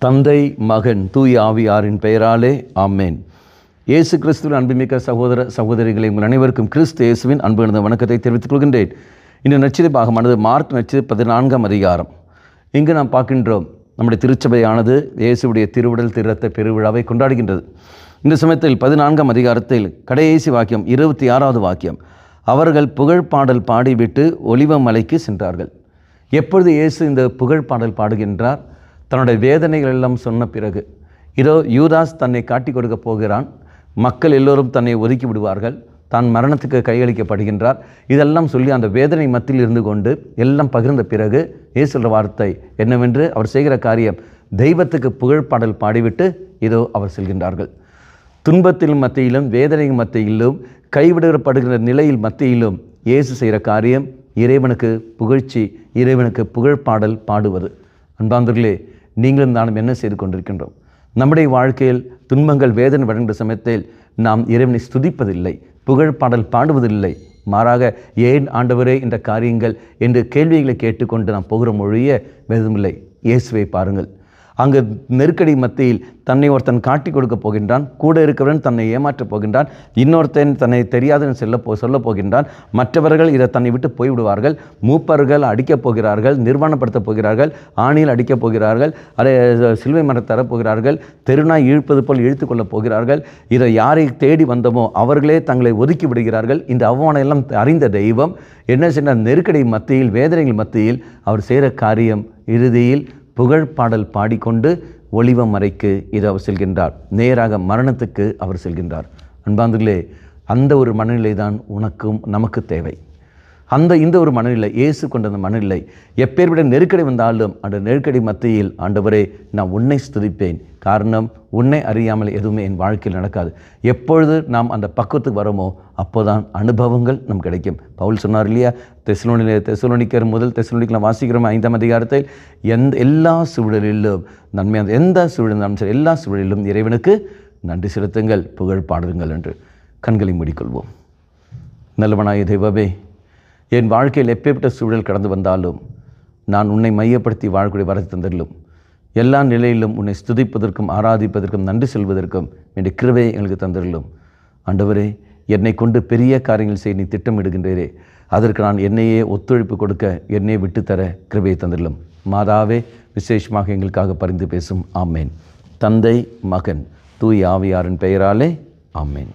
தந்தை, மகன், தூய ஆவியாரின் பெயராலே ஆமேன். இயேசு கிறிஸ்துவின் அன்புமிக்க சகோதர சகோதரிகளை உங்கள் அனைவருக்கும் கிறிஸ்து இயேசுவின் அன்பு இருந்த வணக்கத்தை தெரிவித்துக் கொள்கின்றேன். இந்த நற்செய்தி பாகமானது மார்க் நற்செய்தி 14ஆம் அதிகாரம். இங்கு நாம் பார்க்கின்றோம், நம்முடைய திருச்சபையானது இயேசுடைய திருவுடல் திருரத்த பெருவிழாவை கொண்டாடுகின்றது. இந்த சமயத்தில் 14ஆம் அதிகாரத்தில் கடைசி வாக்கியம் 26வது வாக்கியம், அவர்கள் புகழ்பாடல் பாடிவிட்டு ஒலிவ மலைக்கு சென்றார்கள். எப்பொழுது இயேசு இந்த புகழ்பாடல் பாடுகின்றார்? தன்னுடைய வேதனைகள் எல்லாம் சொன்ன பிறகு, இதோ யூதாஸ் தன்னை காட்டி கொடுக்க போகிறான், மக்கள் எல்லோரும் தன்னை ஒதுக்கி விடுவார்கள், தான் மரணத்துக்கு கையளிக்கப்படுகின்றார், இதெல்லாம் சொல்லி அந்த வேதனை மத்தியில் இருந்து கொண்டு எல்லாம் பகிர்ந்த பிறகு இயேசு சொல்கிற வார்த்தை என்னவென்று, அவர் செய்கிற காரியம் தெய்வத்துக்கு புகழ்பாடல் பாடிவிட்டு இதோ அவர் செல்கின்றார்கள். துன்பத்தின் மத்தியிலும் வேதனை மத்தியிலும் கைவிடப்படுகிற நிலையில் மத்தியிலும் இயேசு செய்கிற காரியம் இறைவனுக்கு புகழ்ச்சி, இறைவனுக்கு புகழ்பாடல் பாடுவது. அன்பார்ந்தவர்களே, நீங்களும் நானும் என்ன செய்து கொண்டிருக்கின்றோம்? நம்முடைய வாழ்க்கையில் துன்பங்கள் வேதனை வருகின்ற சமயத்தில் நாம் இறைவனை ஸ்துதிப்பதில்லை, புகழ்பாடல் பாடுவதில்லை. மாறாக ஏன் ஆண்டவரே இந்த காரியங்கள் என்று கேள்விகளை கேட்டுக்கொண்டு நாம் போகிற மொழிய வேதமில்லை. இயேசுவை பாருங்கள். அங்கு நெருக்கடி மத்தியில் தன்னை ஒருத்தன் காட்டி கொடுக்க போகின்றான், கூட இருக்கிறவன் தன்னை ஏமாற்றப் போகின்றான், இன்னொருத்தன் தன்னை தெரியாதுன்னு சொல்ல போகின்றான், மற்றவர்கள் இதை தன்னை விட்டு போய்விடுவார்கள், மூப்பர்கள் அடிக்கப் போகிறார்கள், நிர்வாணப்படுத்தப் போகிறார்கள், ஆணியில் அடிக்கப் போகிறார்கள், அதை சிலுவை மரம் தரப்போகிறார்கள், தெருநாய் இழுப்பது போல் இழுத்து கொள்ளப் போகிறார்கள். இதை யாரை தேடி வந்தோமோ அவர்களே தங்களை ஒதுக்கி விடுகிறார்கள். இந்த அவமானம் எல்லாம் அறிந்த தெய்வம் என்ன செய்ய, நெருக்கடி மத்தியில் வேதனைகள் மத்தியில் அவர் செய்கிற காரியம் இறுதியில் புகழ்பாடல் பாடிக்கொண்டு ஒலிவ மறைக்கு இது அவர் செல்கின்றார். நேராக மரணத்துக்கு அவர் செல்கின்றார். அன்பார்ந்தவர்களே, அந்த ஒரு மனநிலை தான் உனக்கும் நமக்கு தேவை. இந்த ஒரு மனநிலை, இயேசு கொண்ட அந்த மனநிலை. எப்பேர்விட நெருக்கடி வந்தாலும் அந்த நெருக்கடி மத்தியில், ஆண்டவரே நான் உன்னை ஸ்துதிப்பேன், காரணம் உன்னை அறியாமல் எதுவுமே என் வாழ்க்கையில் நடக்காது. எப்பொழுது நாம் அந்த பக்குவத்துக்கு வரோமோ அப்போதான் அனுபவங்கள் நமக்கு கிடைக்கும். பவுல் சொன்னார் இல்லையா, தெசலோனிக்கர் முதல் தெசலோனிக்கர் வாசிக்கிறோம் 5ஆம் அதிகாரத்தில், எல்லா சூழலிலும் நன்மையான எந்த சூழலும் சரி, எல்லா சூழலிலும் இறைவனுக்கு நன்றி செலுத்துங்கள், புகழ் பாடுங்கள் என்று. கண்களை மூடிக்கொள்வோம். நல்லவனாய தெய்வமே, என் வாழ்க்கையில் எப்பேற்பட்ட சூழல் கடந்து வந்தாலும் நான் உன்னை மையப்படுத்தி வாழக்கூடிய வரத்தை தந்திரலும், எல்லா நிலையிலும் உன்னை ஸ்துதிப்பதற்கும் ஆராதிப்பதற்கும் நன்றி செல்வதற்கும் என்னுடைய கிருபையை எங்களுக்கு தந்திரலும். ஆண்டவரே, என்னை கொண்டு பெரிய காரியங்கள் செய்ய நீ திட்டமிடுகின்றீரே, அதற்கு நான் என்னையே ஒத்துழைப்பு கொடுக்க என்னையே விட்டுத்தர கிருபையை தந்திரலும். மாதாவே, விசேஷமாக எங்களுக்காக பரிந்து பேசும். ஆமேன். தந்தை, மகன், தூய ஆவியாரின் பெயராலே ஆமேன்.